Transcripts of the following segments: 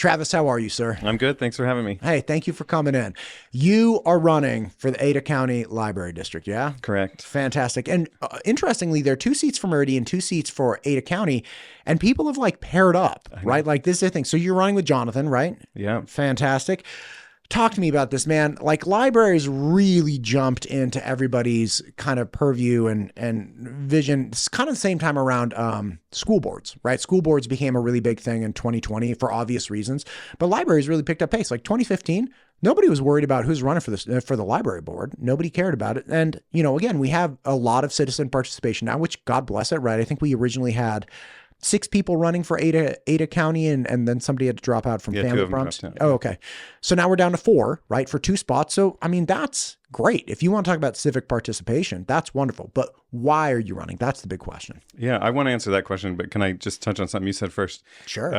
Travis, how are you, sir? I'm good. Thanks for having me. Hey, thank you for coming in. You are running for the Ada County Library District, yeah? Correct. Fantastic. And interestingly, there are 2 seats for Meridian, 2 seats for Ada County, and people have like paired up, right? Like this is the thing. So you're running with Jonathan, right? Yeah. Fantastic. Talk to me about this, man. Like libraries really jumped into everybody's kind of purview and vision. It's kind of the same time around school boards, right? School boards became a really big thing in 2020 for obvious reasons, but libraries really picked up pace. Like 2015, nobody was worried about who's running for this for the library board. Nobody cared about it. And you know, again, we have a lot of citizen participation now, which God bless it, right? I think we originally had 6 people running for Ada County, and then somebody had to drop out from family problems. Oh, okay. So now we're down to 4, right, for 2 spots. So, I mean, that's great. If you want to talk about civic participation, that's wonderful. But why are you running? That's the big question. Yeah, I want to answer that question, but can I just touch on something you said first? Sure.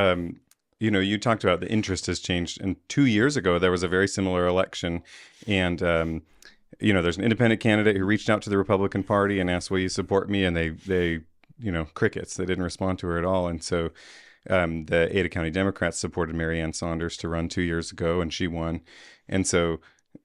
You know, you talked about the interest has changed. And 2 years ago, there was a very similar election. And, you know, there's an independent candidate who reached out to the Republican Party and asked, will you support me? And they you know, crickets. They didn't respond to her at all. And so the Ada County Democrats supported Marianne Saunders to run 2 years ago, and she won. And so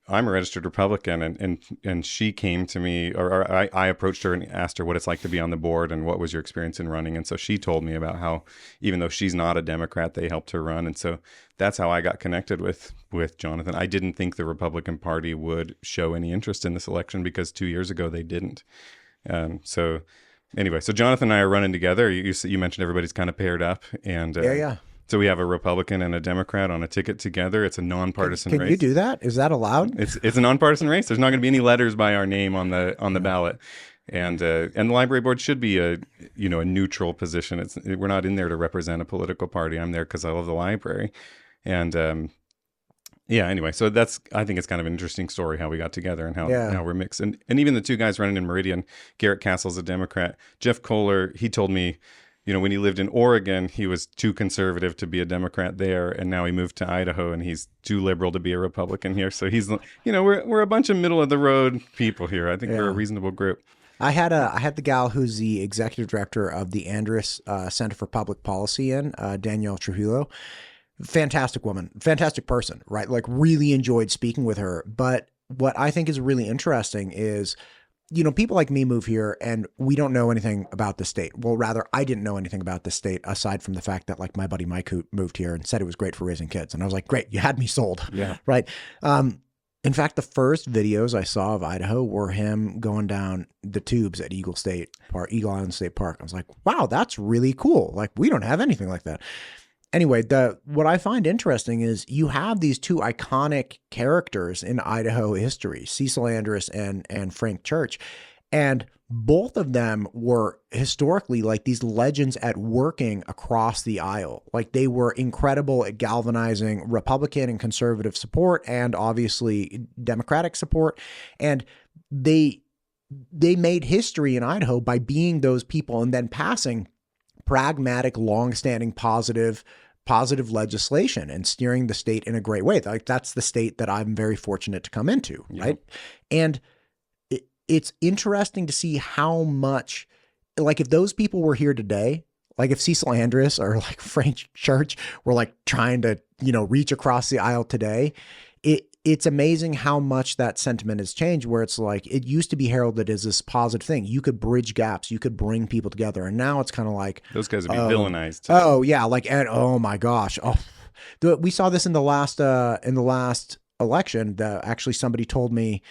I'm a registered Republican, and she came to me, or I approached her and asked her what it's like to be on the board and what was your experience in running. And so she told me about how, even though she's not a Democrat, they helped her run. And so that's how I got connected with Jonathan. I didn't think the Republican Party would show any interest in this election because 2 years ago they didn't. Anyway, so Jonathan and I are running together. You mentioned everybody's kind of paired up, and yeah. So we have a Republican and a Democrat on a ticket together. It's a nonpartisan race. Can you do that? Is that allowed? It's a nonpartisan race. There's not going to be any letters by our name on the ballot, and the library board should be a neutral position. We're not in there to represent a political party. I'm there because I love the library, and yeah, anyway, so I think it's kind of an interesting story how we got together and how we're mixed. And even the 2 guys running in Meridian, Garrett Castle's a Democrat. Jeff Kohler, he told me, you know, when he lived in Oregon, he was too conservative to be a Democrat there. And now he moved to Idaho and he's too liberal to be a Republican here. So he's, you know, we're a bunch of middle of the road people here. I think we're a reasonable group. I had the gal who's the executive director of the Andrus Center for Public Policy Danielle Trujillo. Fantastic woman, fantastic person, right? Like really enjoyed speaking with her. But what I think is really interesting is, you know, people like me move here and we don't know anything about the state. Well, rather, I didn't know anything about the state aside from the fact that like my buddy Mike who moved here and said it was great for raising kids. And I was like, great, you had me sold. Yeah. Right. In fact, the first videos I saw of Idaho were him going down the tubes at Eagle Island State Park. I was like, wow, that's really cool. Like we don't have anything like that. Anyway, what I find interesting is you have these 2 iconic characters in Idaho history, Cecil Andrus and Frank Church, and both of them were historically like these legends at working across the aisle. Like they were incredible at galvanizing Republican and conservative support and obviously Democratic support. And they made history in Idaho by being those people and then passing pragmatic, long-standing, positive legislation and steering the state in a great way. Like that's the state that I'm very fortunate to come into, right? And it's interesting to see how much, like if those people were here today, like if Cecil Andrus or like Frank Church were like trying to, you know, reach across the aisle today, it's amazing how much that sentiment has changed, where it's like it used to be heralded as this positive thing. You could bridge gaps, you could bring people together. And now it's kind of like those guys would be villainized. Oh yeah. Like, and oh my gosh. Oh, we saw this in the last election. Actually somebody told me,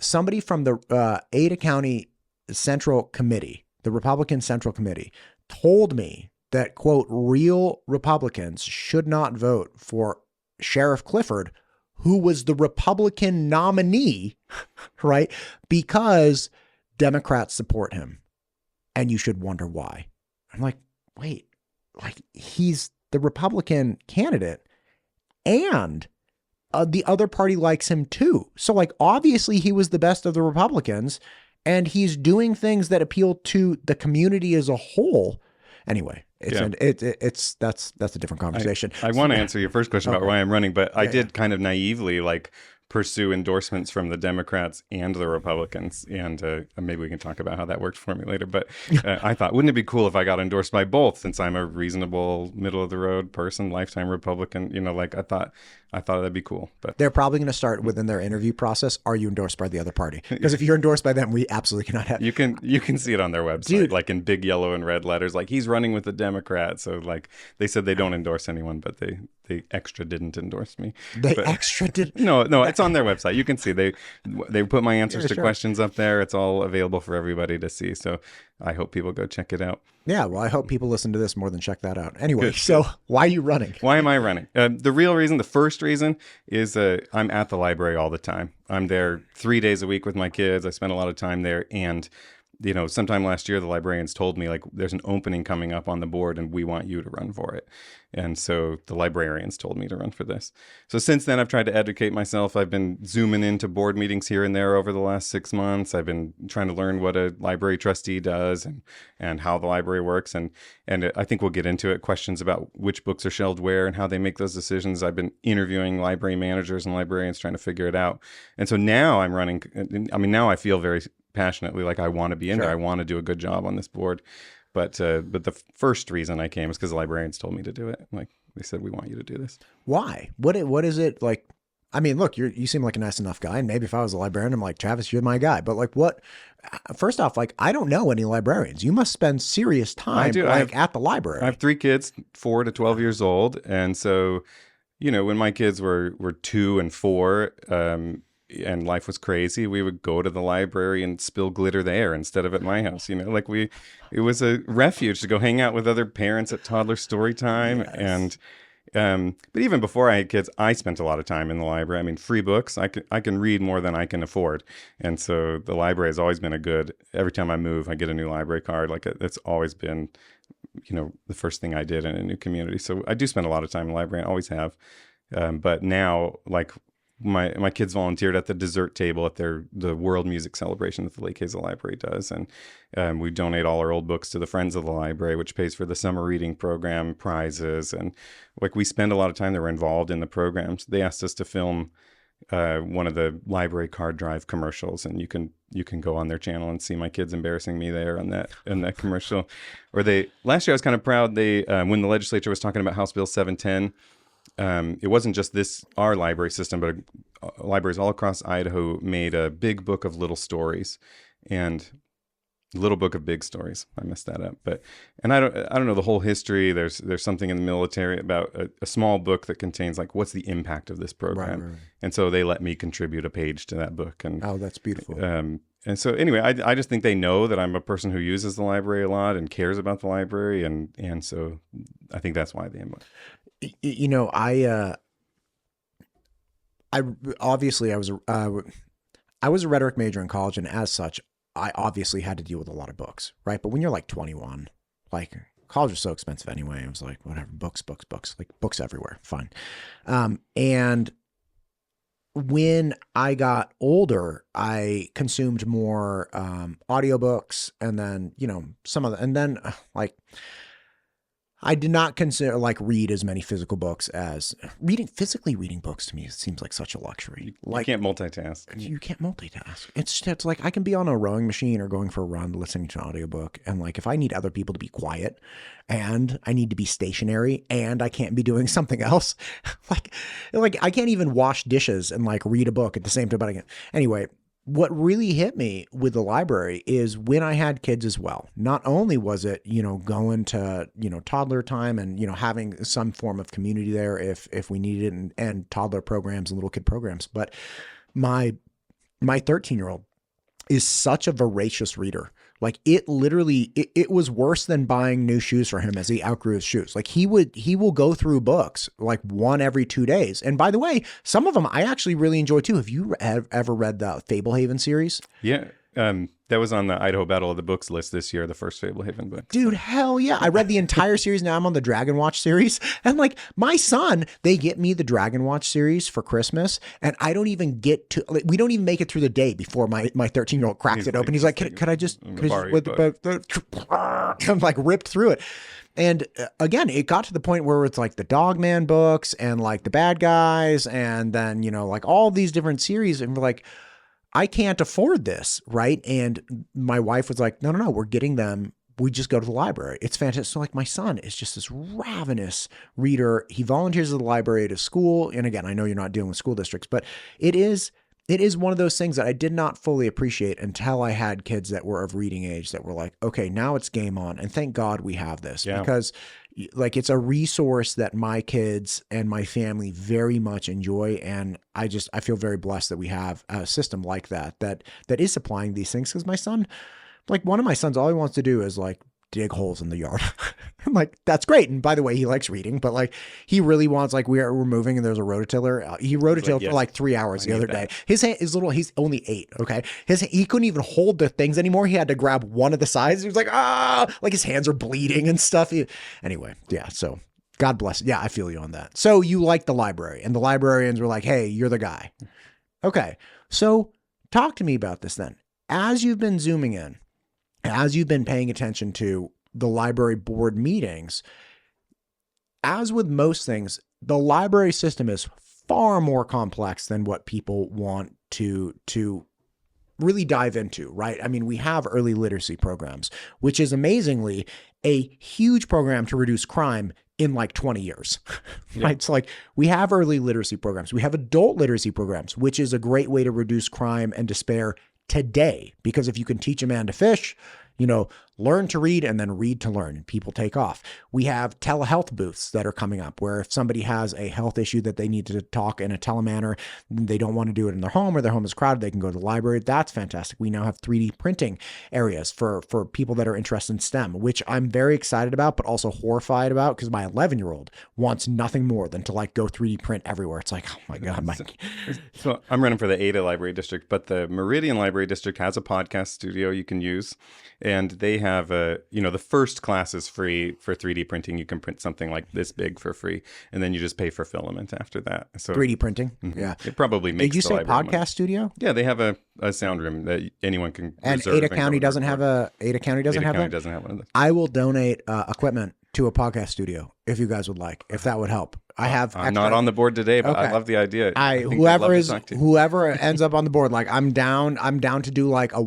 somebody from the Ada County Central Committee, the Republican Central Committee, told me that, quote, real Republicans should not vote for Sheriff Clifford, who was the Republican nominee, right? Because Democrats support him. And you should wonder why. I'm like, wait, like he's the Republican candidate and the other party likes him too. So like, obviously he was the best of the Republicans and he's doing things that appeal to the community as a whole. Anyway, that's a different conversation. I want to answer your first question about why I'm running, but I did kind of naively like pursue endorsements from the Democrats and the Republicans. And maybe we can talk about how that worked for me later. But I thought, wouldn't it be cool if I got endorsed by both, since I'm a reasonable, middle of the road person, lifetime Republican? You know, like I thought that'd be cool. But they're probably going to start within their interview process. Are you endorsed by the other party? Because if you're endorsed by them, we absolutely cannot have. You can see it on their website, dude, like in big yellow and red letters, like he's running with the Democrats. So like they said they don't endorse anyone, but they extra didn't endorse me. Extra did? No, it's on their website. You can see they put my answers to questions up there. It's all available for everybody to see. So I hope people go check it out. Yeah, well, I hope people listen to this more than check that out. Anyway, so why are you running? Why am I running? The real reason, the first reason is I'm at the library all the time. I'm there 3 days a week with my kids. I spend a lot of time there. And, you know, sometime last year, the librarians told me, like, there's an opening coming up on the board and we want you to run for it. And so the librarians told me to run for this. So since then, I've tried to educate myself. I've been zooming into board meetings here and there over the last 6 months. I've been trying to learn what a library trustee does and how the library works. And I think we'll get into it, questions about which books are shelved where and how they make those decisions. I've been interviewing library managers and librarians trying to figure it out. And so now I'm running. I mean, now I feel very passionately like I want to be in there. I want to do a good job on this board. But the first reason I came is because the librarians told me to do it. Like they said, we want you to do this. Why? What is it like? I mean, look, you seem like a nice enough guy. And maybe if I was a librarian, I'm like, Travis, you're my guy. But like what? First off, like I don't know any librarians. You must spend serious time at the library. I have 3 kids, 4 to 12 years old. And so, you know, when my kids were 2 and 4, and life was crazy, we would go to the library and spill glitter there instead of at my house. You know, like it was a refuge to go hang out with other parents at toddler story time. Yes. And but even before I had kids, I spent a lot of time in the library. I mean, free books, I can read more than I can afford. And so the library has always been every time I move, I get a new library card. Like it's always been, you know, the first thing I did in a new community. So I do spend a lot of time in the library. I always have. But now, like, my kids volunteered at the dessert table at the World Music Celebration that the Lake Hazel Library does, and we donate all our old books to the Friends of the Library, which pays for the summer reading program, prizes, and like we spend a lot of time that we're involved in the programs. They asked us to film one of the library card drive commercials, and you can go on their channel and see my kids embarrassing me there on that commercial. Or last year I was kind of proud when the legislature was talking about House Bill 710. It wasn't just our library system, but libraries all across Idaho made a big book of little stories and little book of big stories. I messed that up, and I don't know the whole history. There's something in the military about a small book that contains like what's the impact of this program, right. And so they let me contribute a page to that book. And oh, that's beautiful. And so anyway, I just think they know that I'm a person who uses the library a lot and cares about the library, and so I think that's why they invite. You know, I obviously I was a rhetoric major in college, and as such, I obviously had to deal with a lot of books, right? But when you're like 21, like college was so expensive anyway. It was like whatever, books, like books everywhere, fine. And when I got older, I consumed more audiobooks, and then I did not consider read as many physical books as physically reading books. To me, it seems like such a luxury. You can't multitask. You can't multitask. It's like I can be on a rowing machine or going for a run, listening to an audiobook. And like, if I need other people to be quiet and I need to be stationary and I can't be doing something else, like I can't even wash dishes and like read a book at the same time. But anyway, what really hit me with the library is when I had kids as well. Not only was it, going to, toddler time and, having some form of community there if we needed it, and toddler programs and little kid programs, but my 13-year-old is such a voracious reader. Like it literally, it was worse than buying new shoes for him as he outgrew his shoes. Like he will go through books like one every 2 days. And by the way, some of them I actually really enjoy too. Have you ever read the Fablehaven series? Yeah. That was on the Idaho Battle of the Books list this year, the first Fablehaven book. Dude, hell yeah. I read the entire series. Now I'm on the Dragon Watch series. And like my son, they get me the Dragon Watch series for Christmas. And I don't even get to, like, we don't even make it through the day before my 13-year-old cracks it open. He's like, could I just I'm like ripped through it. And again, it got to the point where it's like the Dogman books and like the Bad Guys and then, you know, like all these different series. And we're like, I can't afford this, right? And my wife was like, no, we're getting them. We just go to the library. It's fantastic. So like my son is just this ravenous reader. He volunteers at the library at his school. And again, I know you're not dealing with school districts, but it is one of those things that I did not fully appreciate until I had kids that were of reading age that were like, okay, now it's game on. And thank God we have this because like it's a resource that my kids and my family very much enjoy. And I feel very blessed that we have a system like that is supplying these things. Cause my son, like one of my sons, all he wants to do is like dig holes in the yard. I'm like, that's great. And by the way, he likes reading, but like he really wants, like we're moving and there's a rototiller. He rototilled for like 3 hours the other day. His hand is little. He's only 8. Okay. He couldn't even hold the things anymore. He had to grab one of the sides. He was like, like his hands are bleeding and stuff. Anyway. Yeah. So God bless. Yeah. I feel you on that. So you like the library and the librarians were like, hey, you're the guy. Okay. So talk to me about this then. As you've been zooming in, as you've been paying attention to the library board meetings, as with most things, the library system is far more complex than what people want to really dive into, right? I mean, we have early literacy programs, which is amazingly a huge program to reduce crime in like 20 years, right? It's like we have early literacy programs. We have adult literacy programs, which is a great way to reduce crime and despair today, because if you can teach a man to fish, you know, learn to read and then read to learn, and people take off. We have telehealth booths that are coming up where if somebody has a health issue that they need to talk in a telemanner, they don't want to do it in their home or their home is crowded, they can go to the library. That's fantastic. We now have 3D printing areas for people that are interested in STEM, which I'm very excited about, but also horrified about because my 11-year-old wants nothing more than to like go 3D print everywhere. It's like, oh my God. So I'm running for the Ada Library District, but the Meridian Library District has a podcast studio you can use. And they have the first class is free for 3D printing. You can print something like this big for free, and then you just pay for filament after that. So 3D printing, yeah, it probably makes. Did you say podcast money. Studio? Yeah, they have a sound room that anyone can. And Ada County doesn't have one of those. I will donate equipment to a podcast studio if you guys would like. If that would help. I'm not on the board today, but I love the idea. Whoever ends up on the board, like I'm down to do like a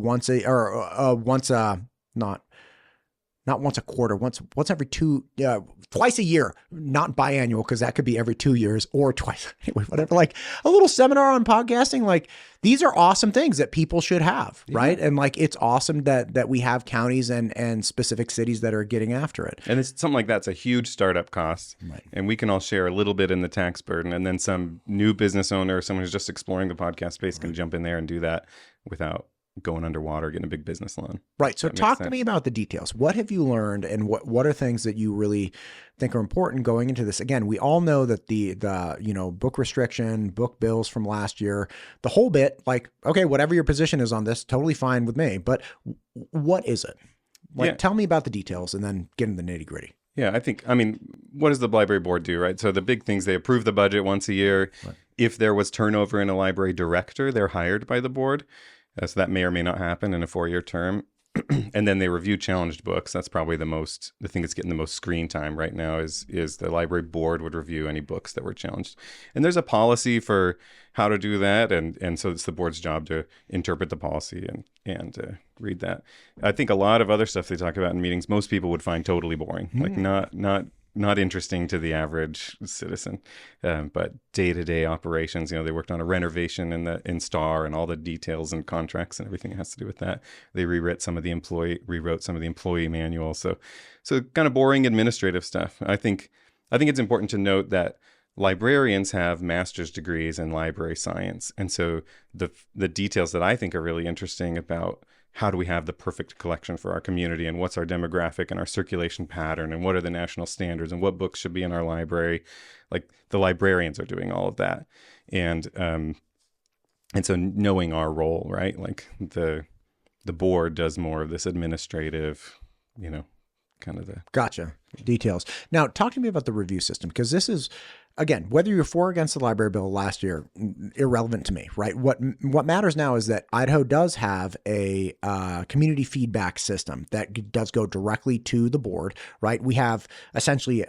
not once a quarter, once every twice a year, not biannual, because that could be every 2 years or twice. Anyway, whatever, like a little seminar on podcasting. Like these are awesome things that people should have, right? And like it's awesome that we have counties and specific cities that are getting after it. And it's something like that's a huge startup cost, right? And we can all share a little bit in the tax burden, and then some new business owner or someone who's just exploring the podcast space can jump in there and do that without going underwater, getting a big business loan. Right. So talk to me about the details. What have you learned, and what are things that you really think are important going into this? Again, we all know that the book restriction, book bills from last year, the whole bit, like, okay, whatever your position is on this, totally fine with me. But what is it? Like, tell me about the details and then get into the nitty gritty. Yeah, what does the library board do, right? So the big things, they approve the budget once a year. Right. If there was turnover in a library director, they're hired by the board. So that may or may not happen in a 4-year term. And then they review challenged books. That's probably the thing that's getting the most screen time right now is the library board would review any books that were challenged. And there's a policy for how to do that. And so it's the board's job to interpret the policy and read that. I think a lot of other stuff they talk about in meetings, most people would find totally boring, like not interesting to the average citizen, but day-to-day operations. They worked on a renovation in Star and all the details and contracts and everything that has to do with that. They rewrote some of the employee manual. So kind of boring administrative stuff. I think it's important to note that librarians have master's degrees in library science, and so the details that I think are really interesting about how do we have the perfect collection for our community, and what's our demographic and our circulation pattern, and what are the national standards, and what books should be in our library. Like the librarians are doing all of that. And so knowing our role, right? Like the board does more of this administrative, kind of the. Gotcha. Details. Now, talk to me about the review system, because this is, again, whether you're for or against the library bill last year, irrelevant to me, right? What matters now is that Idaho does have a community feedback system that does go directly to the board, right? We have essentially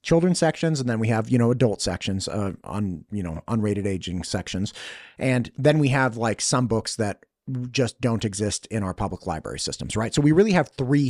children's sections, and then we have, adult sections, unrated aging sections. And then we have like some books that just don't exist in our public library systems, right? So we really have three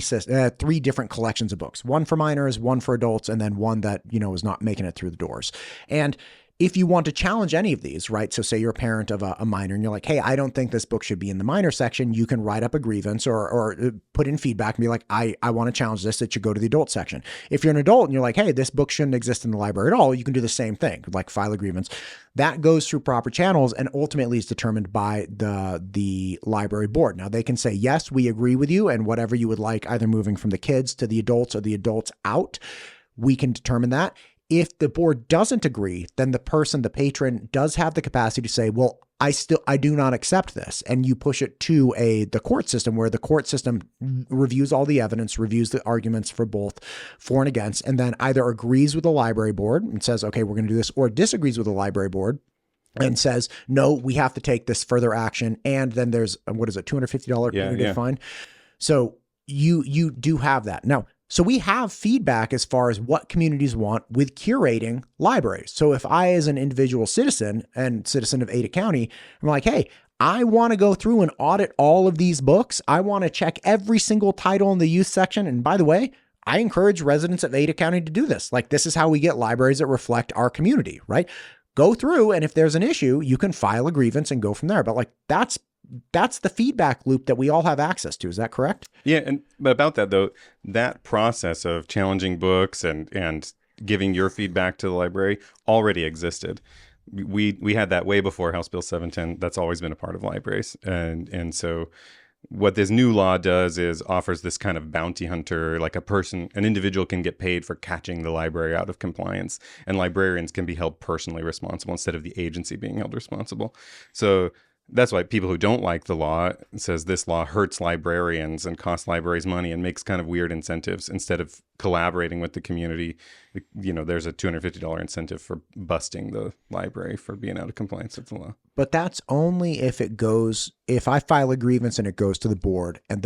different collections of books: one for minors, one for adults, and then one that, is not making it through the doors. And if you want to challenge any of these, right? So say you're a parent of a minor and you're like, hey, I don't think this book should be in the minor section. You can write up a grievance or put in feedback and be like, I want to challenge this. It should go to the adult section. If you're an adult and you're like, hey, this book shouldn't exist in the library at all, you can do the same thing, like file a grievance. That goes through proper channels and ultimately is determined by the library board. Now they can say, yes, we agree with you, and whatever you would like, either moving from the kids to the adults or the adults out, we can determine that. If the board doesn't agree, then the patron does have the capacity to say, well, I do not accept this. And you push it to the court system, where the court system reviews all the evidence, reviews the arguments for both for and against, and then either agrees with the library board and says, okay, we're going to do this, or disagrees with the library board and says, no, we have to take this further action. And then there's, what is it, $250 punitive fine. So you do have that. Now, so we have feedback as far as what communities want with curating libraries. So if I, as an individual citizen and citizen of Ada County, I'm like, hey, I want to go through and audit all of these books. I want to check every single title in the youth section. And by the way, I encourage residents of Ada County to do this. Like, this is how we get libraries that reflect our community, right? Go through, and if there's an issue, you can file a grievance and go from there. But like, that's the feedback loop that we all have access to. Is that correct? Yeah. But about that though, that process of challenging books and giving your feedback to the library already existed. We had that way before House Bill 710. That's always been a part of libraries. And so what this new law does is offers this kind of bounty hunter, like an individual can get paid for catching the library out of compliance, and librarians can be held personally responsible instead of the agency being held responsible. So that's why people who don't like the law says this law hurts librarians and costs libraries money and makes kind of weird incentives instead of collaborating with the community. There's a $250 incentive for busting the library for being out of compliance with the law. But that's only if I file a grievance and it goes to the board, and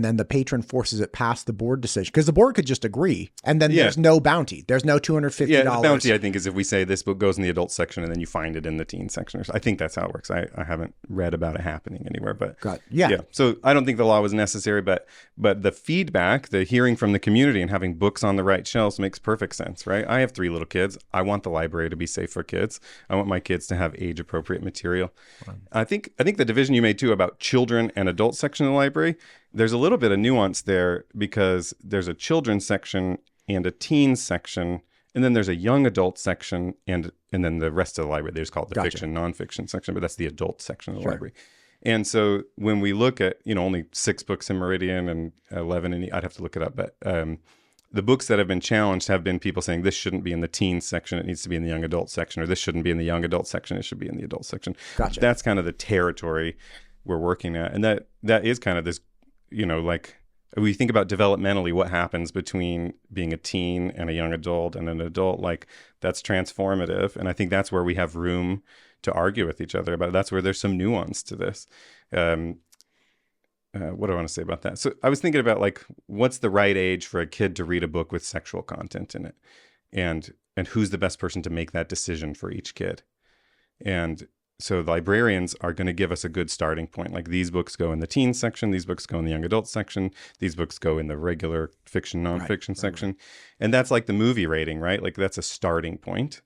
then the patron forces it past the board decision, because the board could just agree, and then there's no bounty. There's no $250. Yeah, the bounty, I think, is if we say this book goes in the adult section and then you find it in the teen section. I think that's how it works. I haven't read about it happening anywhere, but yeah. So I don't think the law was necessary, but the feedback, the hearing from the community and having books on the right shelves makes perfect sense, right? I have 3 little kids. I want the library to be safe for kids. I want my kids to have age-appropriate material. Wow. I think the division you made too about children and adult section of the library, there's a little bit of nuance there, because there's a children's section and a teen section, and then there's a young adult section, and then the rest of the library, they just call it the fiction, nonfiction section, but that's the adult section of the library. And so when we look at, only 6 books in Meridian and 11 in, I'd have to look it up, but the books that have been challenged have been people saying this shouldn't be in the teen section, it needs to be in the young adult section, or this shouldn't be in the young adult section, it should be in the adult section. Gotcha. That's kind of the territory we're working at. And that is kind of this, like, we think about developmentally what happens between being a teen and a young adult and an adult, like, that's transformative. And I think that's where we have room to argue with each other about it. That's where there's some nuance to this. What do I want to say about that? So I was thinking about, like, what's the right age for a kid to read a book with sexual content in it, and who's the best person to make that decision for each kid. And so the librarians are going to give us a good starting point. Like, these books go in the teen section, these books go in the young adult section, these books go in the regular fiction, nonfiction section. Right. And that's like the movie rating, right? Like, that's a starting point.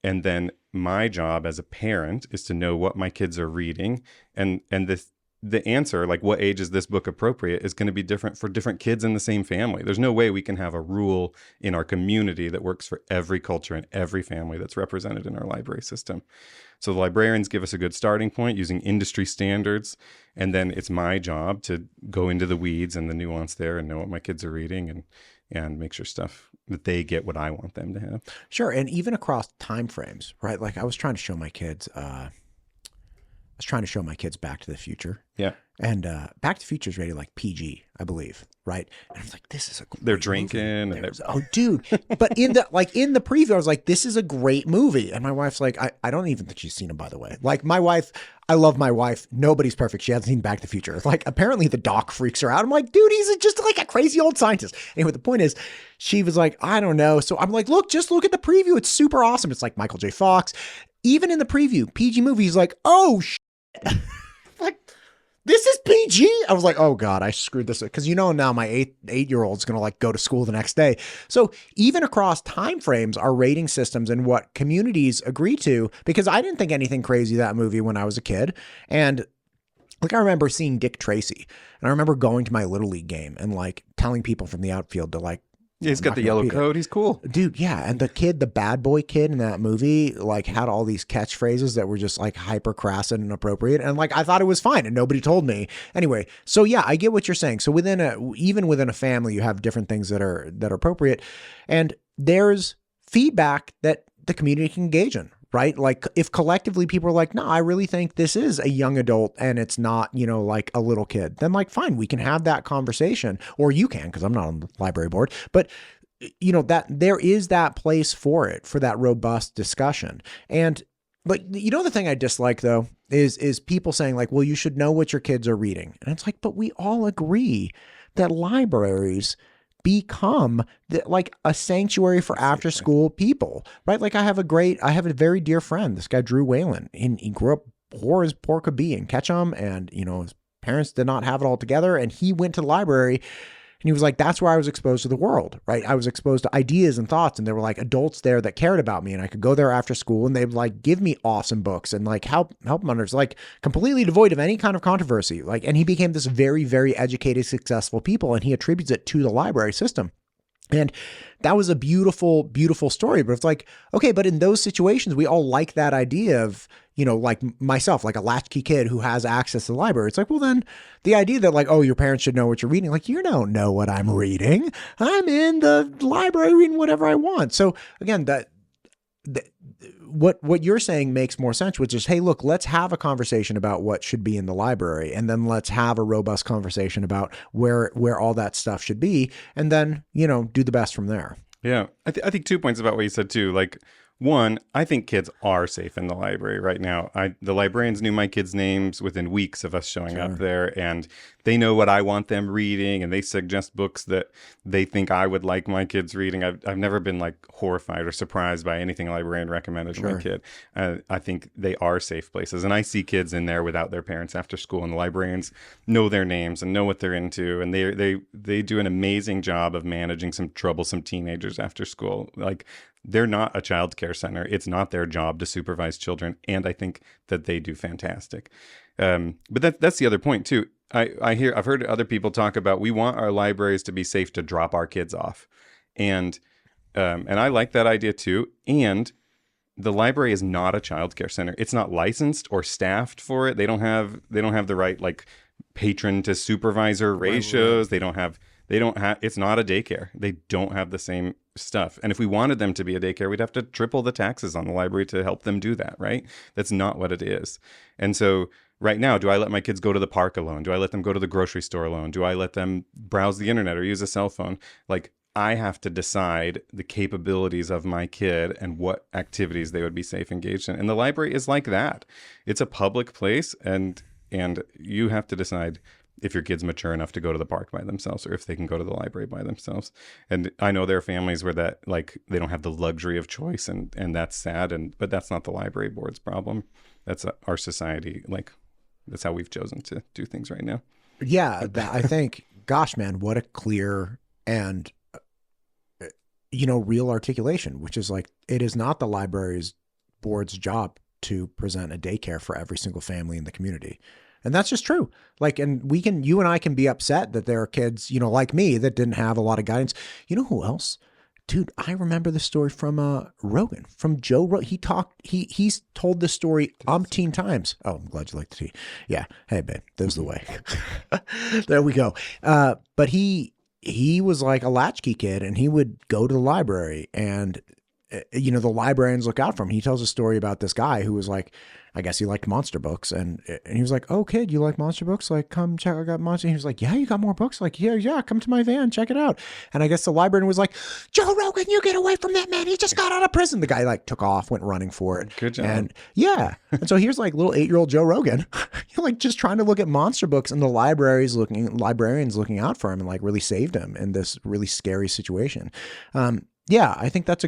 And then my job as a parent is to know what my kids are reading, and the answer, like, what age is this book appropriate, is going to be different for different kids in the same family. There's no way we can have a rule in our community that works for every culture and every family that's represented in our library system. So the librarians give us a good starting point using industry standards. And then it's my job to go into the weeds and the nuance there and know what my kids are reading and make sure that they get what I want them to have. Sure. And even across time frames, right? Like, I was trying to show my kids, was trying to show my kids Back to the Future. Yeah. And Back to the Future is rated like PG, I believe, right? And I was like, this is a great They're drinking. And oh, dude. But in the preview, I was like, this is a great movie. And my wife's like, I don't even think she's seen it, by the way. Like my wife, I love my wife. Nobody's perfect. She hasn't seen Back to the Future. Like apparently the doc freaks her out. I'm like, dude, he's just like a crazy old scientist. Anyway, the point is, she was like, I don't know. So I'm like, look, just look at the preview. It's super awesome. It's like Michael J. Fox. Even in the preview, PG movie, he's like, oh, like, this is PG. I was like, oh God, I screwed this up. Cause now my eight-year-old's going to like go to school the next day. So even across time frames, our rating systems and what communities agree to, because I didn't think anything crazy that movie when I was a kid. And like, I remember seeing Dick Tracy and I remember going to my Little League game and like telling people from the outfield to like, yeah, he's got the yellow coat. He's cool. Dude, yeah. And the bad boy kid in that movie, like had all these catchphrases that were just like hyper crass and inappropriate. And like, I thought it was fine and nobody told me. Anyway, so yeah, I get what you're saying. So even within a family, you have different things that are appropriate. And there's feedback that the community can engage in, right? Like if collectively people are like, no, I really think this is a young adult and it's not, like a little kid, then like, fine, we can have that conversation, or you can, because I'm not on the library board, but that there is that place for it, for that robust discussion. And but the thing I dislike though is people saying like, well, you should know what your kids are reading. And it's like, but we all agree that libraries become like a sanctuary for after school people, right? Like I have a very dear friend, this guy, Drew Whalen, and he grew up poor as poor could be in Ketchum. And, his parents did not have it all together. And he went to the library and he was like, that's where I was exposed to the world, right? I was exposed to ideas and thoughts, and there were like adults there that cared about me, and I could go there after school and they'd like give me awesome books and like help others, like completely devoid of any kind of controversy. Like, and he became this very, very educated, successful people, and he attributes it to the library system. And that was a beautiful, beautiful story. But it's like, okay, but in those situations, we all like that idea of, like myself, like a latchkey kid who has access to the library. It's like, well, then the idea that like, oh, your parents should know what you're reading. Like, you don't know what I'm reading. I'm in the library reading whatever I want. So again, what you're saying makes more sense, which is, hey, look, let's have a conversation about what should be in the library. And then let's have a robust conversation about where all that stuff should be. And then, do the best from there. Yeah. I think 2 points about what you said too. Like, one, I think kids are safe in the library right now. The librarians knew my kids' names within weeks of us showing up there, and they know what I want them reading, and they suggest books that they think I would like my kids reading. I've never been like horrified or surprised by anything a librarian recommended to my kid. I think they are safe places, and I see kids in there without their parents after school, and the librarians know their names and know what they're into, and they do an amazing job of managing some troublesome teenagers after school. Like, they're not a child care center. It's not their job to supervise children. And I think that they do fantastic. But that's the other point too. I've heard other people talk about, we want our libraries to be safe to drop our kids off. And I like that idea too. And the library is not a child care center. It's not licensed or staffed for it. They don't have the right like patron to supervisor ratios. They don't have, it's not a daycare. They don't have the same stuff. And if we wanted them to be a daycare, we'd have to triple the taxes on the library to help them do that, right? That's not what it is. And so right now, do I let my kids go to the park alone? Do I let them go to the grocery store alone? Do I let them browse the internet or use a cell phone? Like, I have to decide the capabilities of my kid and what activities they would be safe engaged in. And the library is like that. It's a public place, and you have to decide if your kid's mature enough to go to the park by themselves, or if they can go to the library by themselves. And I know there are families where that, like, they don't have the luxury of choice, and that's sad. But that's not the library board's problem. That's our society. Like, that's how we've chosen to do things right now. Yeah. I think, gosh, man, what a clear and, real articulation, which is like, it is not the library's board's job to present a daycare for every single family in the community. And that's just true. Like, and you and I can be upset that there are kids, like me, that didn't have a lot of guidance. You know who else? Dude, I remember the story from Rogan, from Joe Rogan. He's told this story umpteen times. Oh, I'm glad you like the tea. Yeah. Hey, babe, there's the way. There we go. But he was like a latchkey kid, and he would go to the library, and the librarians look out for him. He tells a story about this guy who was like, I guess he liked monster books. And he was like, oh, kid, you like monster books? Like, come check, I got monster. And he was like, yeah, you got more books? Like, yeah, come to my van, check it out. And I guess the librarian was like, Joe Rogan, you get away from that man. He just got out of prison. The guy like took off, went running for it. Good job. And yeah. And so here's like little 8-year-old Joe Rogan, like just trying to look at monster books, and the librarians looking out for him and like really saved him in this really scary situation. Yeah, I think that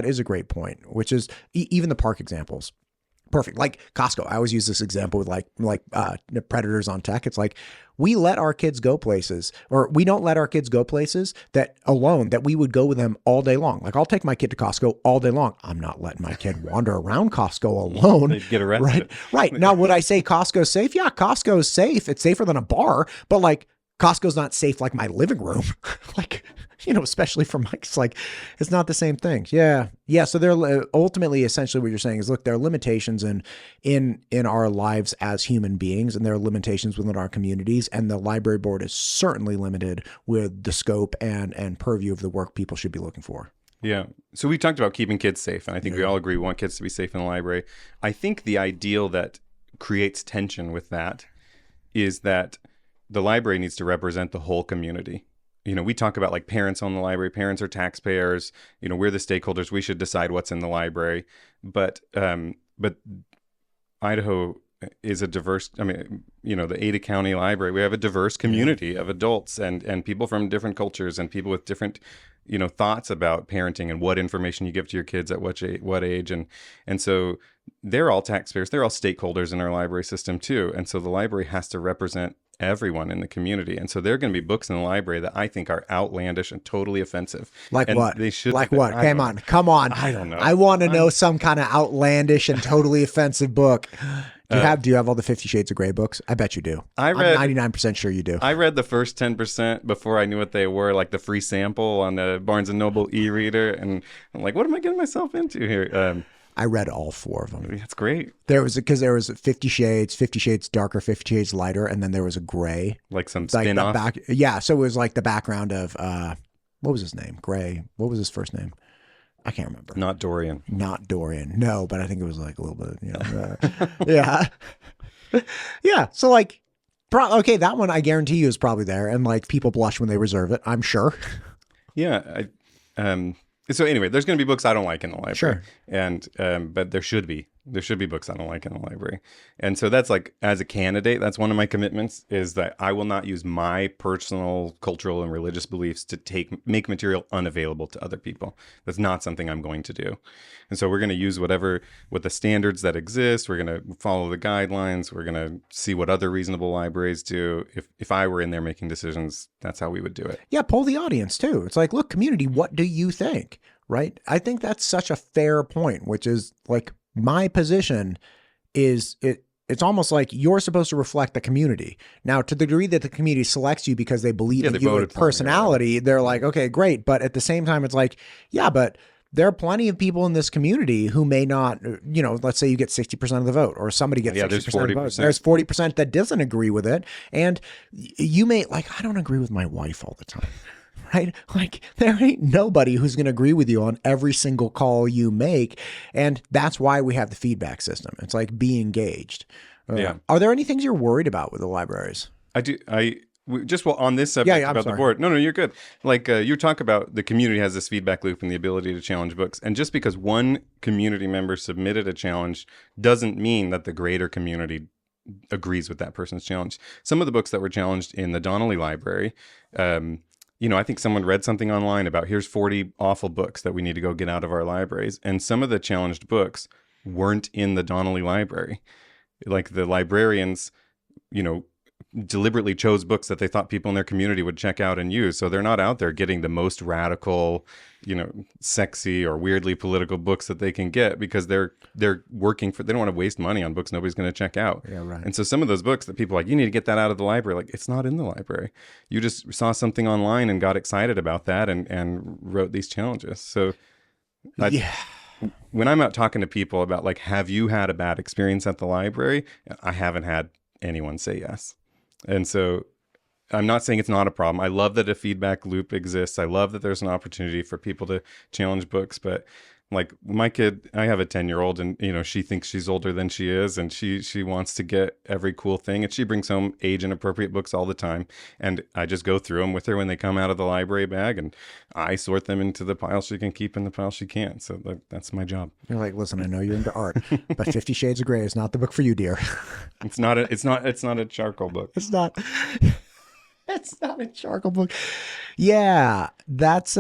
is a great point, which is even the park examples. Perfect. Like Costco. I always use this example with like predators on tech. It's like we let our kids go places, or we don't let our kids go places that we would go with them all day long. Like I'll take my kid to Costco all day long. I'm not letting my kid wander around Costco alone. They'd get arrested. Right. Now, would I say Costco's safe? Yeah, Costco's safe. It's safer than a bar, but like Costco's not safe like my living room. Like, especially for Mike's, like, it's not the same thing. Yeah. So they're ultimately, essentially what you're saying is, look, there are limitations in our lives as human beings, and there are limitations within our communities. And the library board is certainly limited with the scope and purview of the work people should be looking for. Yeah. So we talked about keeping kids safe, and I think we all agree we want kids to be safe in the library. I think the ideal that creates tension with that is that the library needs to represent the whole community. We talk about like parents own the library, parents are taxpayers, we're the stakeholders, we should decide what's in the library. But Idaho is a diverse, the Ada County Library, we have a diverse community of adults and people from different cultures and people with different, thoughts about parenting and what information you give to your kids at what age. And so they're all taxpayers, they're all stakeholders in our library system too. And so the library has to represent everyone in the community. And so there are going to be books in the library that I think are outlandish and totally offensive. Like what? They should. Like what? Come on. I don't know. I want to know some kind of outlandish and totally offensive book. Do you have all the 50 Shades of Grey books? I bet you do. I'm 99% sure you do. I read the first 10% before I knew what they were, like the free sample on the Barnes & Noble e-reader. And I'm like, what am I getting myself into here? I read all 4 of them. That's great. There was 50 Shades darker, 50 Shades lighter, and then there was a gray. Like some spin-off? Yeah, so it was like the background of, what was his name? Gray. What was his first name? I can't remember. Not Dorian. No, but I think it was like a little bit, yeah. Yeah, so like, okay, that one I guarantee you is probably there, and like people blush when they reserve it, I'm sure. Yeah, so anyway, there's going to be books I don't like in the library. Sure. And but there should be books I don't like in the library. And so that's like, as a candidate, that's one of my commitments, is that I will not use my personal cultural and religious beliefs to make material unavailable to other people. That's not something I'm going to do. And so we're going to use what the standards that exist. We're going to follow the guidelines. We're going to see what other reasonable libraries do. If I were in there making decisions, that's how we would do it. Yeah, poll the audience too. It's like, look, community, what do you think? Right? I think that's such a fair point, which is like, my position is it's almost like you're supposed to reflect the community. Now, to the degree that the community selects you because they believe in your personality, they're like, okay, great. But at the same time, it's like, yeah, but there are plenty of people in this community who may not, let's say you get 60% of the vote, or somebody gets 60% of the vote. There's 40% that doesn't agree with it. And you may, like, I don't agree with my wife all the time. Right? Like, there ain't nobody who's going to agree with you on every single call you make. And that's why we have the feedback system. It's like, be engaged. Yeah. Are there any things you're worried about with the libraries? I do. On this subject about the board. No, you're good. Like, you talk about the community has this feedback loop and the ability to challenge books. And just because one community member submitted a challenge doesn't mean that the greater community agrees with that person's challenge. Some of the books that were challenged in the Donnelly Library, I think someone read something online about, here's 40 awful books that we need to go get out of our libraries. And some of the challenged books weren't in the Donnelly Library. Like, the librarians, deliberately chose books that they thought people in their community would check out and use. So they're not out there getting the most radical, sexy or weirdly political books that they can get, because they're working they don't want to waste money on books nobody's going to check out. Yeah, right. And so some of those books that people are like, you need to get that out of the library. Like, it's not in the library. You just saw something online and got excited about that and wrote these challenges. So when I'm out talking to people about, like, have you had a bad experience at the library? I haven't had anyone say yes. And so I'm not saying it's not a problem. I love that a feedback loop exists. I love that there's an opportunity for people to challenge books, but like my kid, I have a 10-year-old, and she thinks she's older than she is, and she wants to get every cool thing, and she brings home age inappropriate books all the time, and I just go through them with her when they come out of the library bag, and I sort them into the pile she can keep and the pile she can't. So that's my job. You're like, listen, I know you're into art, but 50 Shades of Grey is not the book for you, dear. It's not a charcoal book. It's not. It's not a charcoal book. Yeah, that's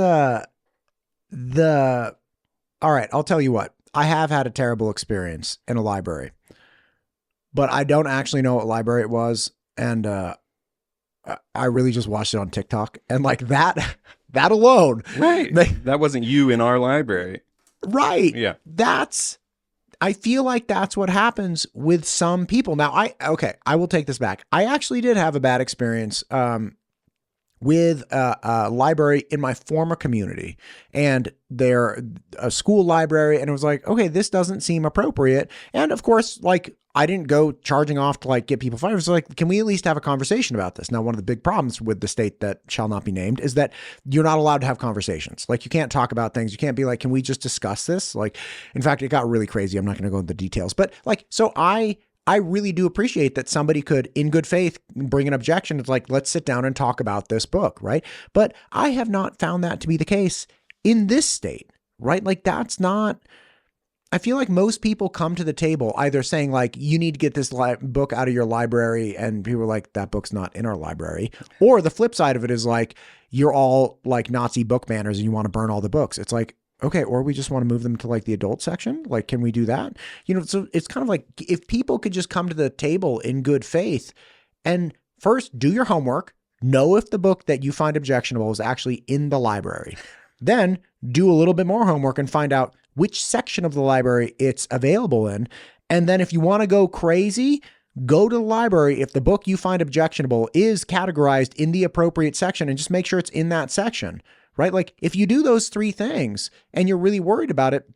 all right, I'll tell you what. I have had a terrible experience in a library, but I don't actually know what library it was. And I really just watched it on TikTok. And like that alone. Right. That wasn't you in our library. Right. Yeah. I feel like that's what happens with some people. Now, I will take this back. I actually did have a bad experience with a library in my former community, and they're a school library, and it was like, okay, this doesn't seem appropriate. And of course, like, I didn't go charging off to like get people fired. It was like, can we at least have a conversation about this? Now, one of the big problems with the state that shall not be named is that you're not allowed to have conversations. Like, you can't talk about things. You can't be like, can we just discuss this? Like, in fact, it got really crazy. I'm not going to go into the details, but like, so I really do appreciate that somebody could, in good faith, bring an objection. It's like, let's sit down and talk about this book, right? But I have not found that to be the case in this state, right? Like, that's not, I feel like most people come to the table either saying like, you need to get this book out of your library, and people are like, that book's not in our library. Or the flip side of it is like, you're all like Nazi book banners and you want to burn all the books. It's like, okay, or we just want to move them to like the adult section. Like, can we do that? So it's kind of like, if people could just come to the table in good faith and first do your homework, know if the book that you find objectionable is actually in the library, then do a little bit more homework and find out which section of the library it's available in. And then if you want to go crazy, go to the library. If the book you find objectionable is categorized in the appropriate section, and just make sure it's in that section. Right? Like, if you do those three things and you're really worried about it,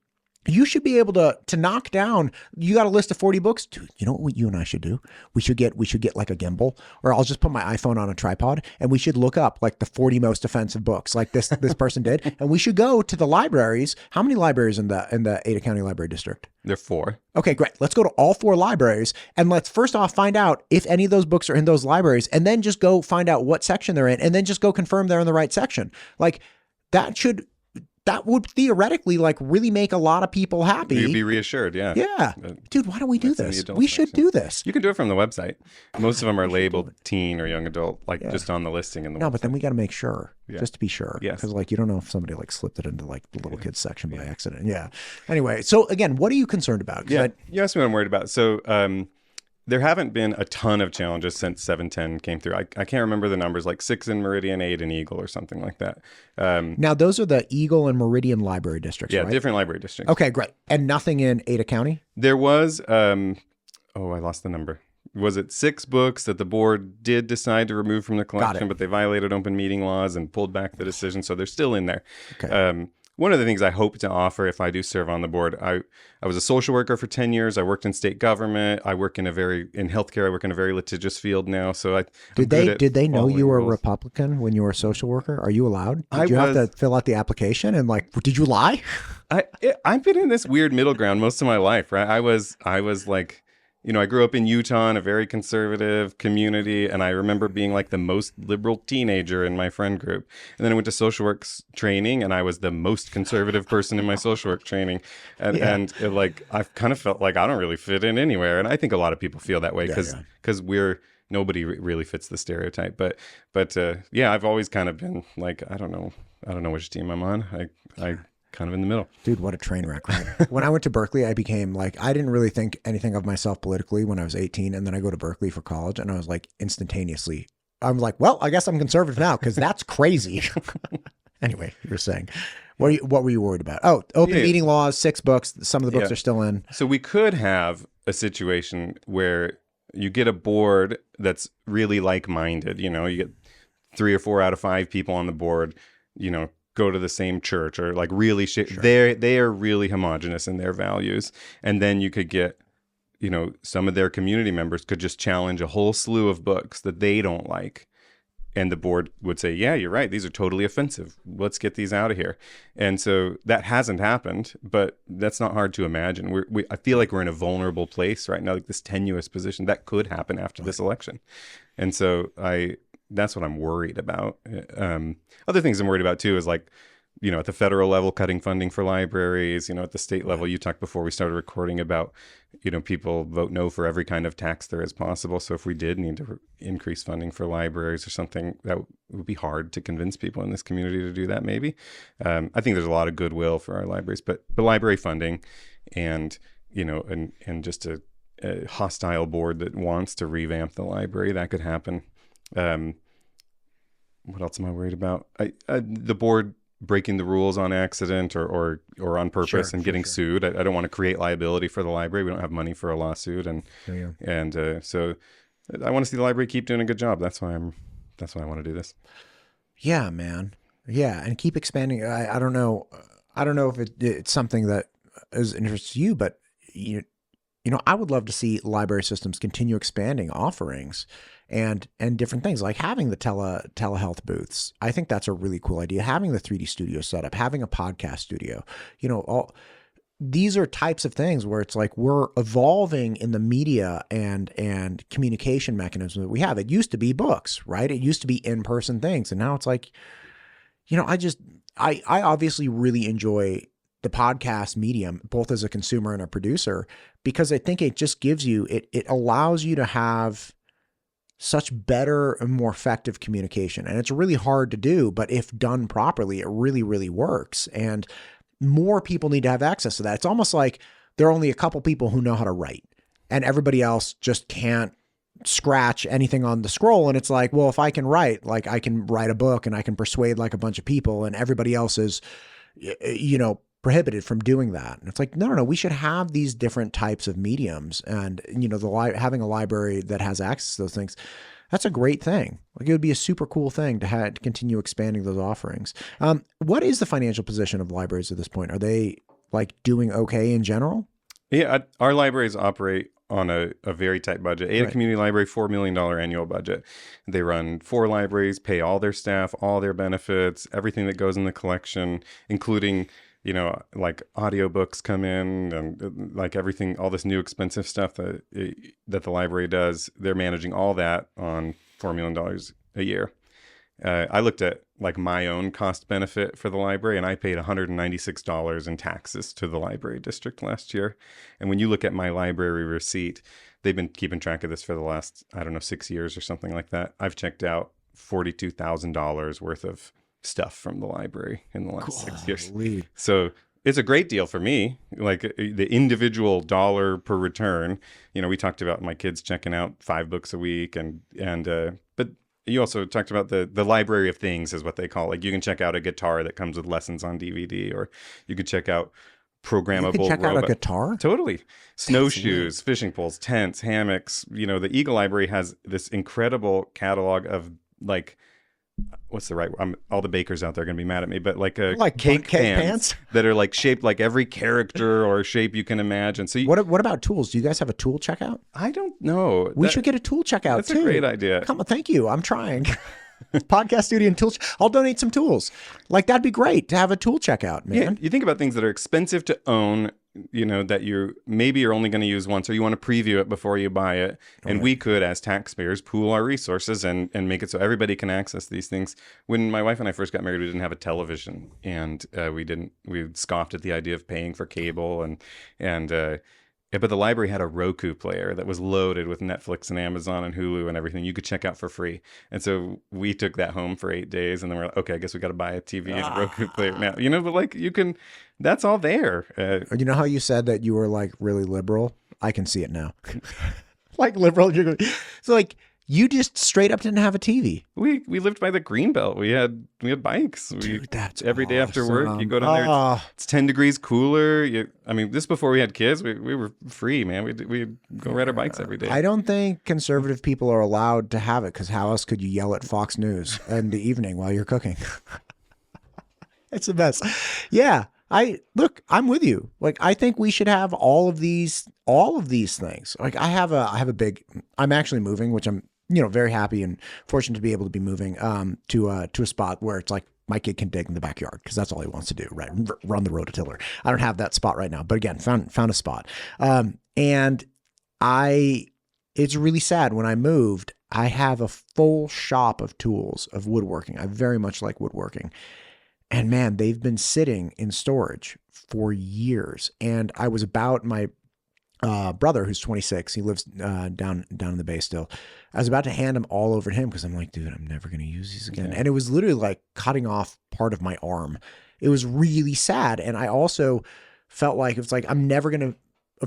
you should be able to knock down. You got a list of 40 books. Dude, you know what you and I should do? We should get like a gimbal, or I'll just put my iPhone on a tripod, and we should look up like the 40 most offensive books like this person did. And we should go to the libraries. How many libraries in the Ada County Library District? There are 4. Okay, great. Let's go to all 4 libraries, and let's first off find out if any of those books are in those libraries, and then just go find out what section they're in, and then just go confirm they're in the right section. Like, that would theoretically like really make a lot of people happy. You'd be reassured. Yeah. Yeah. Dude, why don't we do this? We should do this. You can do it from the website. Most of them are labeled teen or young adult, like just on the listing in the website. No, but then we got to make sure, just to be sure. Yes. Because like, you don't know if somebody like slipped it into like the little kids section by accident. Yeah. Anyway, so again, what are you concerned about? Yeah. You asked me what I'm worried about. So, there haven't been a ton of challenges since 710 came through. I can't remember the numbers, like 6 in Meridian, 8 in Eagle, or something like that. Now, those are the Eagle and Meridian library districts, right? Yeah, different library districts. Okay, great. And nothing in Ada County? There was, I lost the number. Was it 6 books that the board did decide to remove from the collection, but they violated open meeting laws and pulled back the decision, so they're still in there. Okay. One of the things I hope to offer if I do serve on the board, I was a social worker for 10 years. I worked in state government. I work in healthcare. I work in a very litigious field now. So did they know you were a Republican when you were a social worker? Are you allowed? Did you have to fill out the application and like, did you lie? I've been in this weird middle ground most of my life, right? I was like, I grew up in Utah in a very conservative community, and I remember being like the most liberal teenager in my friend group. And then I went to social work training, and I was the most conservative person in my social work training. And I've kind of felt like I don't really fit in anywhere. And I think a lot of people feel that way because nobody really fits the stereotype. But I've always kind of been like, I don't know which team I'm on. I kind of in the middle. Dude, what a train wreck, right? When I went to Berkeley, I became like, I didn't really think anything of myself politically when I was 18. And then I go to Berkeley for college, and I was like, instantaneously, I'm like, well, I guess I'm conservative now because that's crazy. Anyway, you were saying, what were you worried about? Oh, open meeting laws, 6 books. Some of the books are still in. So we could have a situation where you get a board that's really like-minded. You get 3 or 4 out of 5 people on the board, go to the same church, or like really they are really homogenous in their values. And then you could get, some of their community members could just challenge a whole slew of books that they don't like. and the board would say, yeah, you're right, these are totally offensive, let's get these out of here. And so that hasn't happened, but that's not hard to imagine. I feel like we're in a vulnerable place right now, like this tenuous position that could happen after this election. And so that's what I'm worried about. Other things I'm worried about too is like, at the federal level, cutting funding for libraries, at the state level, you talked before we started recording about, people vote no for every kind of tax there is possible. So if we did need to increase funding for libraries or something, that would be hard to convince people in this community to do that maybe. I think there's a lot of goodwill for our libraries, but library funding and, and just a hostile board that wants to revamp the library, that could happen. What else am I worried about? The board breaking the rules on accident or on purpose and getting sued. I don't want to create liability for the library. We don't have money for a lawsuit, and so I want to see the library keep doing a good job. That's why I want to do this. Yeah, man. Yeah, and keep expanding. I don't know. I don't know if it's something that is interest to you, but I would love to see library systems continue expanding offerings and different things, like having the telehealth booths. I think that's a really cool idea. Having the 3D studio set up, having a podcast studio, these are types of things where it's like we're evolving in the media and communication mechanism that we have. It used to be books, right? It used to be in-person things. And now it's like, I obviously really enjoy the podcast medium, both as a consumer and a producer, because I think it just gives you, it allows you to have such better and more effective communication. And it's really hard to do, but if done properly, it really, really works. And more people need to have access to that. It's almost like there are only a couple people who know how to write and everybody else just can't scratch anything on the scroll. And it's like, well, if I can write, like I can write a book and I can persuade like a bunch of people, and everybody else is, prohibited from doing that. And it's like, no, we should have these different types of mediums, and having a library that has access to those things, that's a great thing. Like it would be a super cool thing to continue expanding those offerings. What is the financial position of libraries at this point? Are they like doing okay in general? Yeah, our libraries operate on a very tight budget. Ada Community Library, $4 million annual budget. They run 4 libraries, pay all their staff, all their benefits, everything that goes in the collection, including like audiobooks come in and like everything, all this new expensive stuff that the library does. They're managing all that on $4 million a year. I looked at like my own cost benefit for the library, and I paid $196 in taxes to the library district last year. And when you look at my library receipt, they've been keeping track of this for the last, 6 years or something like that. I've checked out $42,000 worth of stuff from the library in the last 6 years. So it's a great deal for me, like the individual dollar per return. We talked about my kids checking out 5 books a week, but you also talked about the library of things is what they call. Like you can check out a guitar that comes with lessons on DVD, or you could check out programmable. You can check out a guitar? Totally. Snowshoes, fishing poles, tents, hammocks. The Eagle Library has this incredible catalog of like, what's the right word? All the bakers out there are going to be mad at me, but like cake pans that are like shaped like every character or shape you can imagine. So what about tools? Do you guys have a tool checkout? I don't know. We should get a tool checkout. That's too. A great idea. Come on, thank you. I'm trying. Podcast studio and tools. I'll donate some tools. Like that'd be great to have a tool checkout, man. Yeah, you think about things that are expensive to own, that you're only going to use once, or you want to preview it before you buy it. And we could, as taxpayers, pool our resources and make it so everybody can access these things. When my wife and I first got married, we didn't have a television, and we scoffed at the idea of paying for cable but the library had a Roku player that was loaded with Netflix and Amazon and Hulu and everything you could check out for free. And so we took that home for 8 days, and then we're like, okay, I guess we got to buy a TV and a Roku player now. But like that's all there. You know how you said that you were like really liberal? I can see it now. Like liberal. So like you just straight up didn't have a TV. We lived by the Greenbelt. We had bikes. Dude, that's every day after awesome. work. You go down there. It's 10 degrees cooler. This before we had kids. We were free, man. We'd go ride our bikes every day. I don't think conservative people are allowed to have it, because how else could you yell at Fox News in the evening while you're cooking? It's the best. Yeah. I'm with you. Like, I think we should have all of these things. Like I'm actually moving, which I'm very happy and fortunate to be able to be moving to a spot where it's like my kid can dig in the backyard because that's all he wants to do, right? Run the rototiller. I don't have that spot right now, but again, found a spot. And it's really sad when I moved, I have a full shop of tools of woodworking. I very much like woodworking. And man, they've been sitting in storage for years. And I was about my brother, who's 26. He lives down in the Bay still. I was about to hand them all over to him because I'm like, dude, I'm never going to use these again. Yeah. And it was literally like cutting off part of my arm. It was really sad. And I also felt like it's like,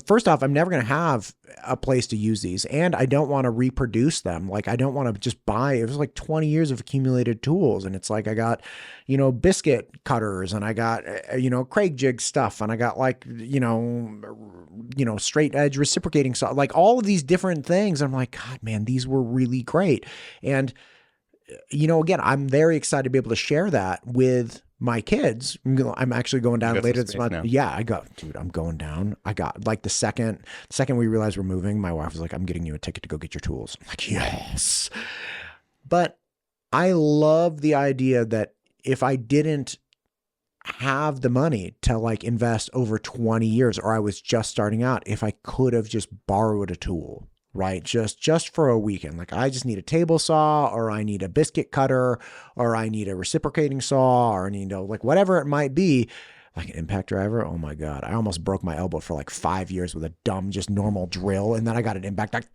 first off, I'm never going to have a place to use these, and I don't want to reproduce them. Like, I don't want to just buy, it was like 20 years of accumulated tools. And it's like, I got, biscuit cutters, and I got, Craig jig stuff. And I got like, straight edge reciprocating stuff, like all of these different things. I'm like, God, man, these were really great. And, again, I'm very excited to be able to share that with my kids. I'm actually going down later this month. Yeah, I'm going down. I got like the second we realized we're moving, my wife was like, I'm getting you a ticket to go get your tools. I'm like, yes. But I love the idea that if I didn't have the money to like invest over 20 years, or I was just starting out, if I could have just borrowed a tool, right? Just for a weekend. Like, I just need a table saw, or I need a biscuit cutter, or I need a reciprocating saw, or I need like whatever it might be, like an impact driver. Oh my God. I almost broke my elbow for like 5 years with a dumb, just normal drill. And then I got an impact. Like,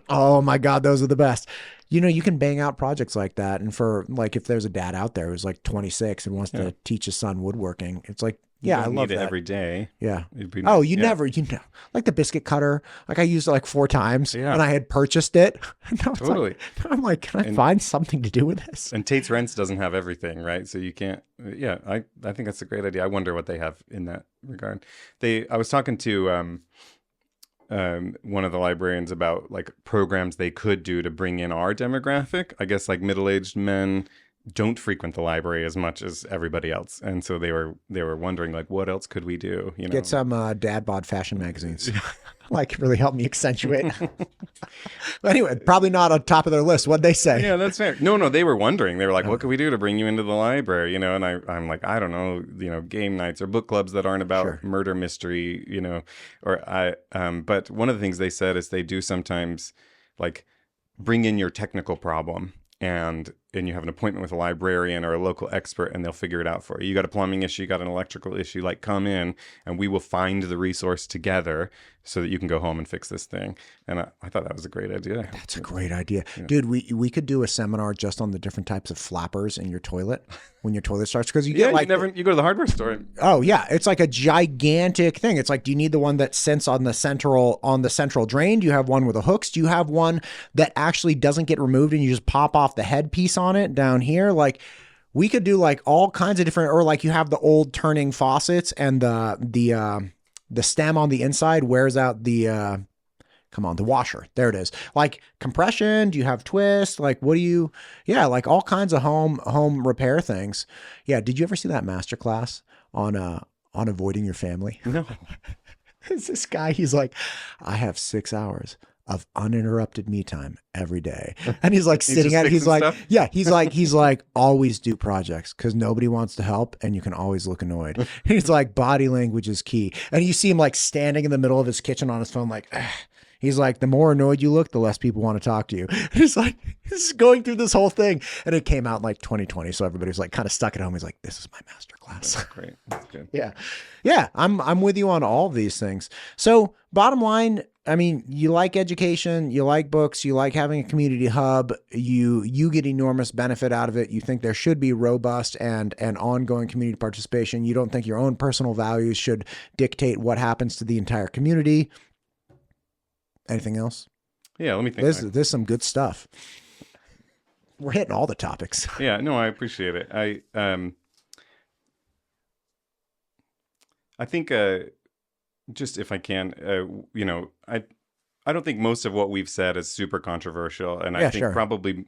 oh my God, those are the best. You can bang out projects like that. And for like, if there's a dad out there who's like 26 and wants to teach his son woodworking, it's like, yeah, I love that. Every day. Yeah. Oh, never, like the biscuit cutter. Like, I used it like 4 times and I had purchased it. Totally. I'm like, can I find something to do with this? And Tate's Rents doesn't have everything, right? So you can't, I think that's a great idea. I wonder what they have in that regard. I was talking to one of the librarians about like programs they could do to bring in our demographic. I guess like middle-aged men don't frequent the library as much as everybody else, and so they were wondering like, what else could we do? Get some dad bod fashion magazines, like really help me accentuate. But anyway, probably not on top of their list. What'd they say? Yeah, that's fair. No, they were wondering. They were like, what could we do to bring you into the library? And I'm like, I don't know, game nights or book clubs that aren't about murder mystery, but one of the things they said is they do sometimes like bring in your technical problem. And you have an appointment with a librarian or a local expert, and they'll figure it out for you. You got a plumbing issue, you got an electrical issue, like come in and we will find the resource together so that you can go home and fix this thing. And I thought that was a great idea. That's a great idea. Yeah. Dude, we could do a seminar just on the different types of flappers in your toilet when your toilet starts. Because you get like... you go to the hardware store. Oh, yeah. It's like a gigantic thing. It's like, do you need the one that sits on the central drain? Do you have one with the hooks? Do you have one that actually doesn't get removed and you just pop off the headpiece on it down here? Like, we could do like all kinds of different, or like you have the old turning faucets and the stem on the inside wears out the washer. There it is. Like compression, do you have twist? Like like all kinds of home repair things. Yeah. Did you ever see that masterclass on avoiding your family? No. It's this guy, he's like, I have 6 hours of uninterrupted me time every day. And he's like sitting at it. He's like, stuff? Yeah, he's like, always do projects because nobody wants to help and you can always look annoyed. He's like, body language is key. And you see him like standing in the middle of his kitchen on his phone, like, ugh. He's like, the more annoyed you look, the less people want to talk to you. And he's like, this is going through this whole thing. And it came out in like 2020. So everybody was like kind of stuck at home. He's like, this is my masterclass. That's great. That's good. Yeah. Yeah. I'm with you on all of these things. So bottom line, I mean, you like education, you like books, you like having a community hub, you get enormous benefit out of it. You think there should be robust and ongoing community participation. You don't think your own personal values should dictate what happens to the entire community. Anything else? Yeah, let me think. There's some good stuff. We're hitting all the topics. Yeah, no, I appreciate it. I think just if I can, I don't think most of what we've said is super controversial, and I think probably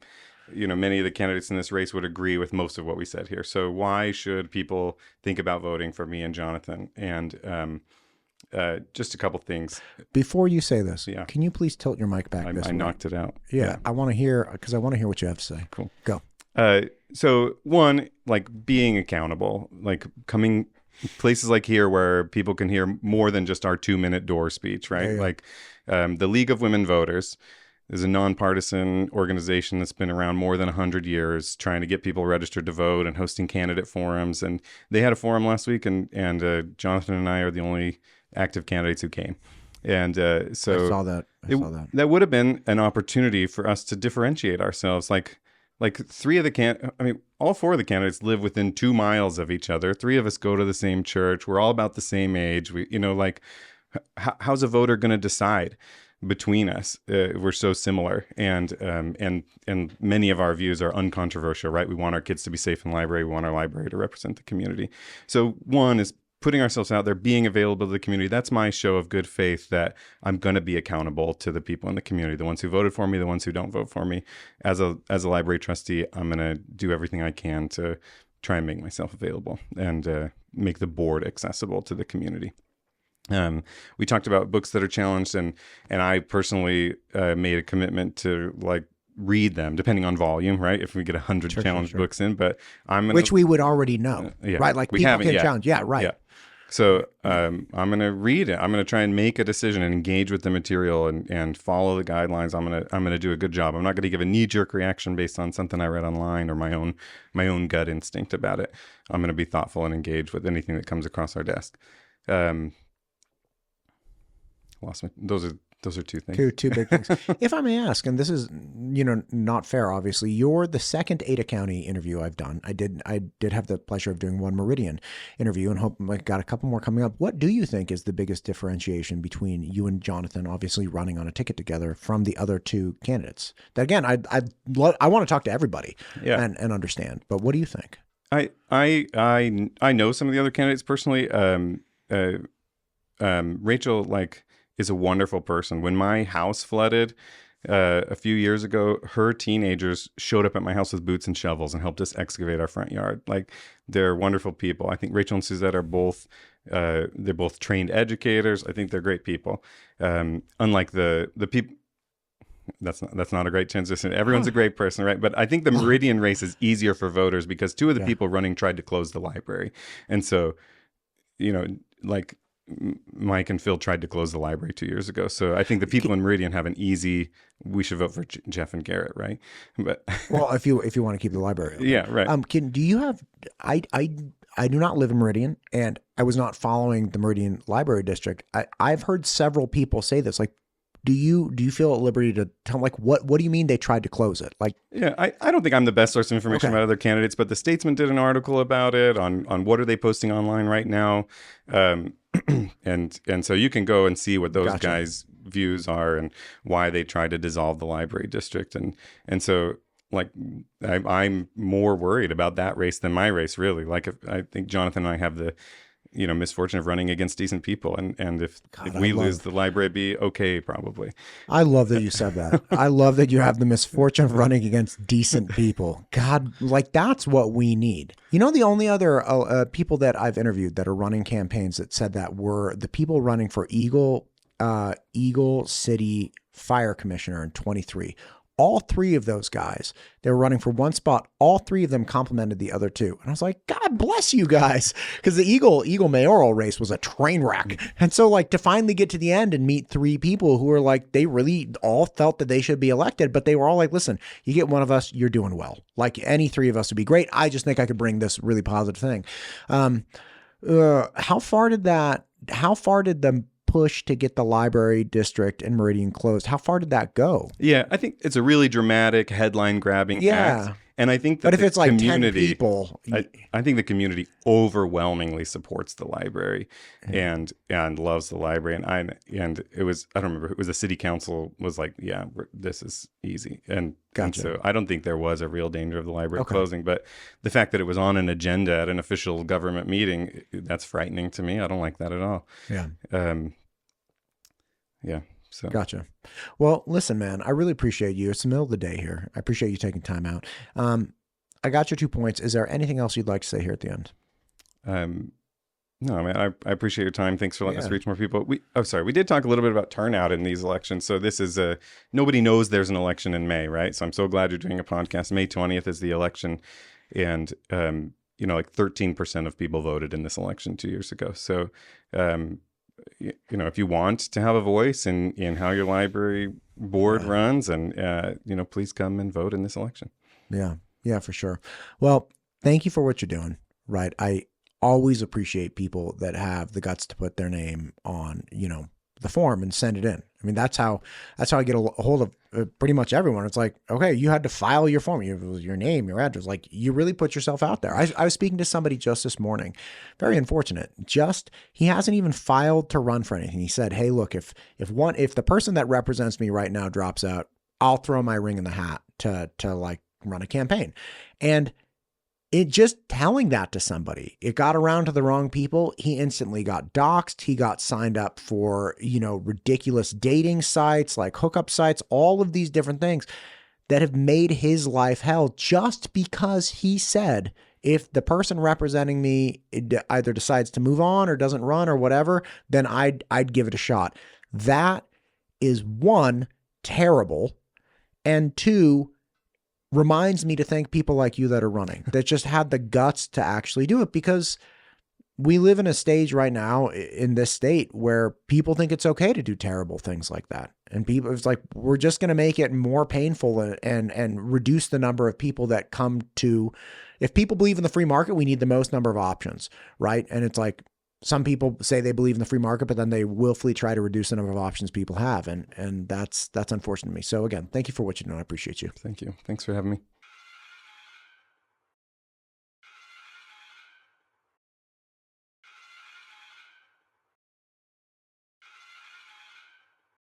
many of the candidates in this race would agree with most of what we said here. So why should people think about voting for me and Jonathan? And just a couple things. Before you say this, Yeah. can you please tilt your mic back this I way? knocked it out. Yeah, I want to hear, because I want to hear what you have to say. Cool. Go. So one, like being accountable, like coming places like here where people can hear more than just our 2-minute door speech, right? Yeah. Like the League of Women Voters is a nonpartisan organization that's been around more than 100 years, trying to get people registered to vote and hosting candidate forums. And they had a forum last week, and Jonathan and I are the only active candidates who came. And so I saw that. That would have been an opportunity for us to differentiate ourselves. Like all 4 of the candidates live within 2 miles of each other. 3 of us go to the same church. We're all about the same age. How's a voter going to decide between us? We're so similar, and many of our views are uncontroversial, right? We want our kids to be safe in the library. We want our library to represent the community. So one is putting ourselves out there, being available to the community. That's my show of good faith that I'm going to be accountable to the people in the community, the ones who voted for me, the ones who don't vote for me. As a library trustee, I'm going to do everything I can to try and make myself available and make the board accessible to the community. We talked about books that are challenged, and I personally made a commitment to read them, depending on volume, right? If we get 100 challenged books in, but which we would already know, right? Like we people can challenge, right? Yeah. So I'm going to read it. I'm going to try and make a decision and engage with the material and follow the guidelines. I'm going to do a good job. I'm not going to give a knee-jerk reaction based on something I read online or my own gut instinct about it. I'm going to be thoughtful and engage with anything that comes across our desk. Those are 2 things. Two big things. If I may ask, and this is, not fair, obviously, you're the second Ada County interview I've done. I did have the pleasure of doing one Meridian interview and hope I got a couple more coming up. What do you think is the biggest differentiation between you and Jonathan, obviously running on a ticket together, from the other 2 candidates? That again, I want to talk to everybody and understand. But what do you think? I know some of the other candidates personally. Rachel is a wonderful person. When my house flooded a few years ago, her teenagers showed up at my house with boots and shovels and helped us excavate our front yard. They're wonderful people. I think Rachel and Suzette are both they're both trained educators. I think they're great people. Unlike the people. That's not a great transition. Everyone's a great person, right? But I think the Meridian race is easier for voters because 2 of the people running tried to close the library, and so Mike and Phil tried to close the library 2 years ago. So I think the people in Meridian have an easy, we should vote for Jeff and Garrett, right? But well, if you want to keep the library open. Yeah, right. Do you have, I do not live in Meridian, and I was not following the Meridian Library District. I've heard several people say this, do you feel at liberty to tell what do you mean they tried to close it? Yeah, I don't think I'm the best source of information about other candidates, but the Statesman did an article about it on what are they posting online right now. And so you can go and see what those guys' views are and why they tried to dissolve the library district. And so I'm more worried about that race than my race, really. I think Jonathan and I have the misfortune of running against decent people, and if we lose, the library be okay, probably. I love that you said that. I love that you have the misfortune of running against decent people. God, that's what we need. The only other people that I've interviewed that are running campaigns that said that were the people running for Eagle City Fire Commissioner in 23. All 3 of those guys, they were running for one spot. All 3 of them complimented the other 2. And I was like, God bless you guys. Because the Eagle mayoral race was a train wreck. And so to finally get to the end and meet 3 people who were they really all felt that they should be elected, but they were all listen, you get one of us, you're doing well. Any 3 of us would be great. I just think I could bring this really positive thing. How far did the push to get the library district in Meridian closed, how far did that go? Yeah, I think it's a really dramatic, headline-grabbing act. And I think that if it's community, 10 people, I think the community overwhelmingly supports the library and loves the library. And it was, I don't remember, it was the city council was this is easy. And so I don't think there was a real danger of the library closing, but the fact that it was on an agenda at an official government meeting, that's frightening to me. I don't like that at all. Yeah. So. Gotcha. Well, listen, man, I really appreciate you. It's the middle of the day here. I appreciate you taking time out. I got your 2 points. Is there anything else you'd like to say here at the end? No, I mean, I appreciate your time. Thanks for letting us Yeah. reach more people. We did talk a little bit about turnout in these elections. So this is nobody knows there's an election in May, right? So I'm so glad you're doing a podcast. May 20th is the election. And, like 13% of people voted in this election 2 years ago. So, if you want to have a voice in how your library board runs, and, please come and vote in this election. Yeah. Yeah, for sure. Well, thank you for what you're doing. Right. I always appreciate people that have the guts to put their name on, the form and send it in. I mean, that's how I get a hold of pretty much everyone. It's like, okay, you had to file your form, your name, your address. Like, you really put yourself out there. I was speaking to somebody just this morning, very unfortunate. He hasn't even filed to run for anything. He said, hey, look, if the person that represents me right now drops out, I'll throw my ring in the hat to like run a campaign. And it just telling that to somebody, it got around to the wrong people. He instantly got doxxed. He got signed up for, ridiculous dating sites, like hookup sites, all of these different things that have made his life hell just because he said, if the person representing me either decides to move on or doesn't run or whatever, then I'd give it a shot. That is, one, terrible, and two, reminds me to thank people like you that are running, that just had the guts to actually do it, because we live in a stage right now in this state where people think it's okay to do terrible things like that. And people, it's like, we're just going to make it more painful and reduce the number of people that come to, if people believe in the free market, we need the most number of options, right? And it's like, some people say they believe in the free market, but then they willfully try to reduce the number of options people have. And that's unfortunate to me. So again, thank you for what you do. I appreciate you. Thank you. Thanks for having me.